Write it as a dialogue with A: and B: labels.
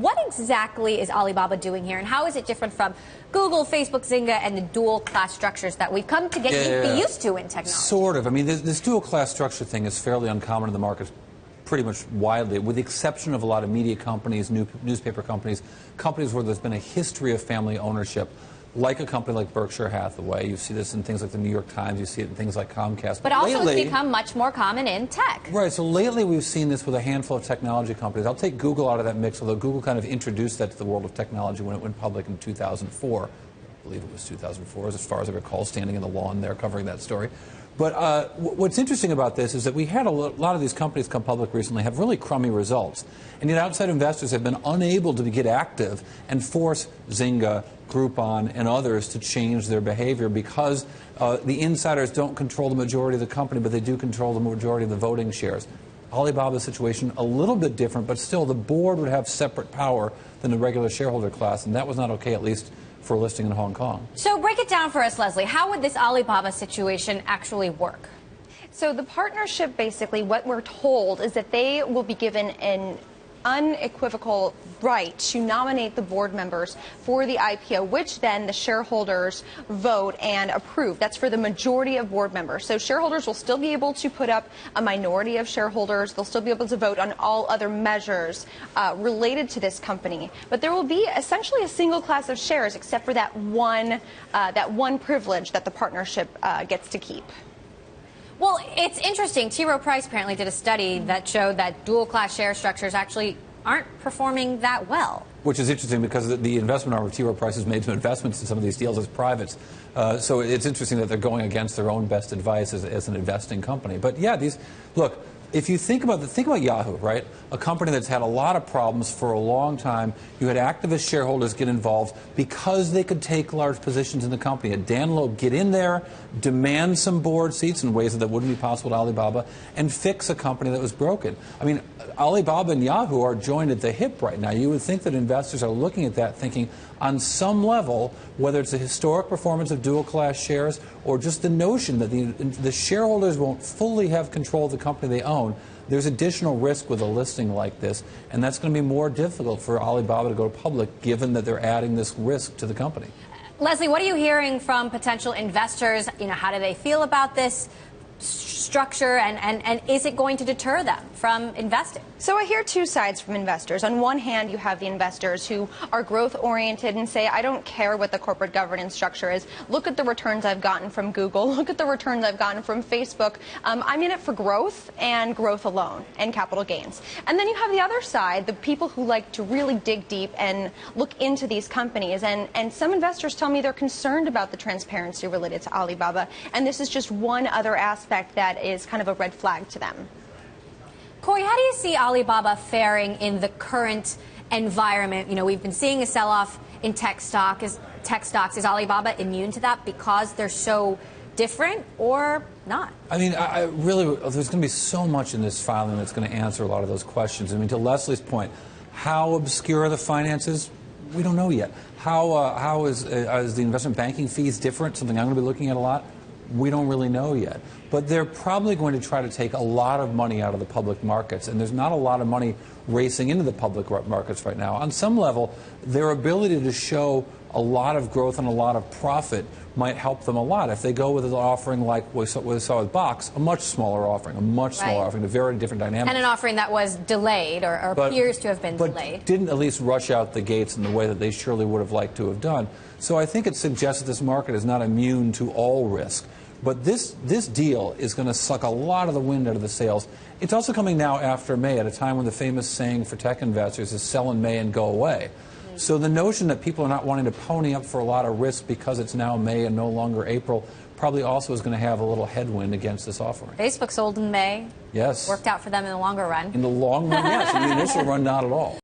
A: what exactly is Alibaba doing here, and how is it different from Google, Facebook, Zynga, and the dual class structures that we've come to be used to in technology?
B: Sort of. I mean, this dual class structure thing is fairly uncommon in the market, pretty much widely, with the exception of a lot of media companies, newspaper companies, companies where there's been a history of family ownership, like a company like Berkshire Hathaway. You see this in things like the New York Times, you see it in things like Comcast.
A: But also lately, it's become much more common in tech.
B: Right, so lately we've seen this with a handful of technology companies. I'll take Google out of that mix, although Google kind of introduced that to the world of technology when it went public in 2004. I believe it was 2004, as far as I recall, standing in the lawn there covering that story. But what's interesting about this is that we had a lot of these companies come public recently have really crummy results. And yet outside investors have been unable to get active and force Zynga, Groupon, and others to change their behavior because the insiders don't control the majority of the company, but they do control the majority of the voting shares. Alibaba's situation a little bit different, but still the board would have separate power than the regular shareholder class, and that was not okay, at least for a listing in Hong Kong.
A: So break it down for us, Leslie. How would this Alibaba situation actually work?
C: So the partnership, basically, what we're told is that they will be given an unequivocal right to nominate the board members for the IPO, which then the shareholders vote and approve. That's for the majority of board members. So shareholders will still be able to put up a minority of shareholders. They'll still be able to vote on all other measures related to this company. But there will be essentially a single class of shares, except for that one privilege that the partnership gets to keep.
A: Well, it's interesting. T. Rowe Price apparently did a study that showed that dual-class share structures actually aren't performing that well.
B: Which is interesting because the investment arm of T. Rowe Price has made some investments in some of these deals as privates. So it's interesting that they're going against their own best advice as an investing company. But yeah, look, if you think about Yahoo, right? A company that's had a lot of problems for a long time. You had activist shareholders get involved because they could take large positions in the company. Had Dan Loeb get in there, demand some board seats in ways that wouldn't be possible to Alibaba, and fix a company that was broken. I mean, Alibaba and Yahoo are joined at the hip right now. You would think that investors are looking at that thinking, on some level, whether it's the historic performance of dual-class shares or just the notion that the shareholders won't fully have control of the company they own, there's additional risk with a listing like this, and that's going to be more difficult for Alibaba to go public, given that they're adding this risk to the company.
A: Leslie, what are you hearing from potential investors? You know, how do they feel about this structure, and is it going to deter them from investing?
C: So I hear two sides from investors. On one hand, you have the investors who are growth-oriented and say, I don't care what the corporate governance structure is. Look at the returns I've gotten from Google. Look at the returns I've gotten from Facebook. I'm in it for growth and growth alone and capital gains. And then you have the other side, the people who like to really dig deep and look into these companies. And some investors tell me they're concerned about the transparency related to Alibaba. And this is just one other aspect that is kind of a red flag to them.
A: Cory, how do you see Alibaba faring in the current environment? You know, we've been seeing a sell-off in tech stocks. Is Alibaba immune to that because they're so different or not?
B: I mean, there's going to be so much in this filing that's going to answer a lot of those questions. I mean, to Leslie's point, how obscure are the finances? We don't know yet. How is the investment banking fees different? Something I'm going to be looking at a lot. We don't really know yet. But they're probably going to try to take a lot of money out of the public markets, and there's not a lot of money racing into the public markets right now. On some level, their ability to show a lot of growth and a lot of profit might help them a lot. If they go with an offering like we saw with Box, a much smaller offering, a very different dynamic.
A: And an offering that was delayed or appears to have been delayed.
B: But didn't at least rush out the gates in the way that they surely would have liked to have done. So I think it suggests that this market is not immune to all risk. But this deal is going to suck a lot of the wind out of the sails. It's also coming now after May, at a time when the famous saying for tech investors is sell in May and go away. So the notion that people are not wanting to pony up for a lot of risk because it's now May and no longer April probably also is going to have a little headwind against this offering.
A: Facebook sold in May.
B: Yes.
A: Worked out for them in the longer run.
B: In the long run, yes. In the initial run, not at all.